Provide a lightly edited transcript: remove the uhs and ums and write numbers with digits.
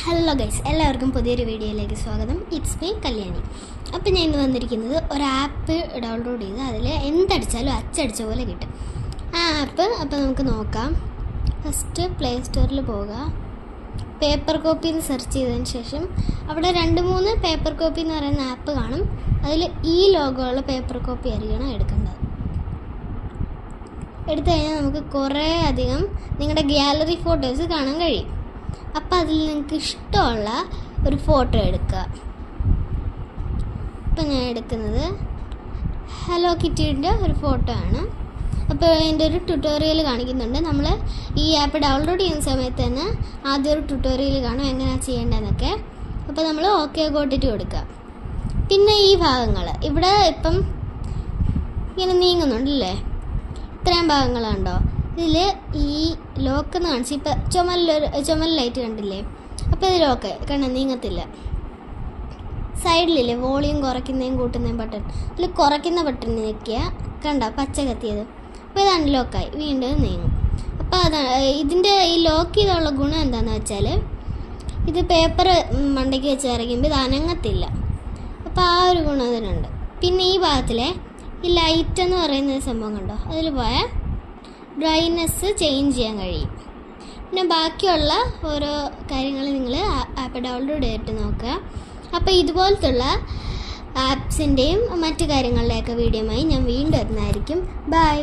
Hello guys, എല്ലാവർക്കും പുതിയൊരു വീഡിയോയിലേക്ക് സ്വാഗതം. It's me Kalyani. അപ്പോൾ ഞാൻ ഇന്ന് വന്നിരിക്കുന്നത് ഒരു ആപ്പ് ഡൗൺലോഡ് ചെയ്ത് അതിൽ എന്തടിച്ചാലും അച്ചടിച്ച പോലെ കിട്ടും. ആ ആപ്പ് അപ്പോൾ നമുക്ക് നോക്കാം. ഫസ്റ്റ് പ്ലേ സ്റ്റോറിൽ പോവുക. പേപ്പർ കോപ്പി എന്ന് സെർച്ച് ചെയ്തതിന് ശേഷം അവിടെ 2-3 പേപ്പർ കോപ്പി എന്ന് പറയുന്ന ആപ്പ് കാണും. അതിൽ ഈ ലോഗോയുള്ള പേപ്പർ കോപ്പി ആയിരിക്കണം എടുക്കേണ്ടത്. എടുത്തു കഴിഞ്ഞാൽ നമുക്ക് കുറേ അധികം നിങ്ങളുടെ ഗ്യാലറി ഫോട്ടോസ് കാണാൻ കഴിയും. അപ്പോൾ അതിൽ നിങ്ങൾക്ക് ഇഷ്ടമുള്ള ഒരു ഫോട്ടോ എടുക്കുക. ഇപ്പം ഞാൻ എടുക്കുന്നത് ഹലോ കിറ്റിയുടെ ഒരു ഫോട്ടോ ആണ്. അപ്പോൾ അതിൻ്റെ ഒരു ട്യൂട്ടോറിയൽ കാണിക്കുന്നുണ്ട്. നമ്മൾ ഈ ആപ്പ് ഡൗൺലോഡ് ചെയ്യുന്ന സമയത്ത് തന്നെ ആദ്യം ഒരു ട്യൂട്ടോറിയൽ കാണും എങ്ങനെയാണ് ചെയ്യേണ്ടതെന്നൊക്കെ. അപ്പോൾ നമ്മൾ ഓക്കെ ഗോട്ടിട്ട് കൊടുക്കുക. പിന്നെ ഈ ഭാഗങ്ങൾ ഇവിടെ ഇപ്പം ഇങ്ങനെ നീങ്ങുന്നുണ്ടല്ലേ, ഇത്രയും ഭാഗങ്ങളുണ്ടോ. ഇതിൽ ഈ ലോക്കെന്ന് കാണിച്ച് ഇപ്പം ചുമൽ ലൈറ്റ് കണ്ടില്ലേ, അപ്പോൾ ഇത് ലോക്ക് നീങ്ങത്തില്ല. സൈഡിലില്ലേ വോളിയം കുറയ്ക്കുന്നതും കൂട്ടുന്നതും ബട്ടൺ, ഇതിൽ കുറയ്ക്കുന്ന ബട്ടൺ ഞെക്കിയാൽ പച്ച കത്തിയത്, അപ്പോൾ ഇതാണ് ലോക്കായി, വീണ്ടും നീങ്ങും. അപ്പോൾ അതാണ് ഇതിൻ്റെ ഈ ലോക്ക് ചെയ്തുള്ള ഗുണം എന്താണെന്ന് വെച്ചാൽ ഇത് പേപ്പർ മണ്ടയ്ക്ക് വെച്ച് ഇറങ്ങുമ്പോൾ ഇത് അനങ്ങത്തില്ല. അപ്പോൾ ആ ഒരു ഗുണം അതിനുണ്ട്. പിന്നെ ഈ ഭാഗത്തിലെ ഈ ലൈറ്റ് എന്ന് പറയുന്ന സംഭവം കണ്ടോ, അതിൽ പോയാൽ ബ്രൈറ്റ്നെസ് ചേഞ്ച് ചെയ്യാൻ കഴിയും. പിന്നെ ബാക്കിയുള്ള ഓരോ കാര്യങ്ങൾ നിങ്ങൾ ആപ്പ് ഡൗൺലോഡ് ചെയ്തിട്ട് നോക്കുക. അപ്പോൾ ഇതുപോലത്തുള്ള ആപ്സിൻ്റെയും മറ്റു കാര്യങ്ങളുടെയൊക്കെ വീഡിയോയുമായി ഞാൻ വീണ്ടും വരുന്നതായിരിക്കും. ബൈ.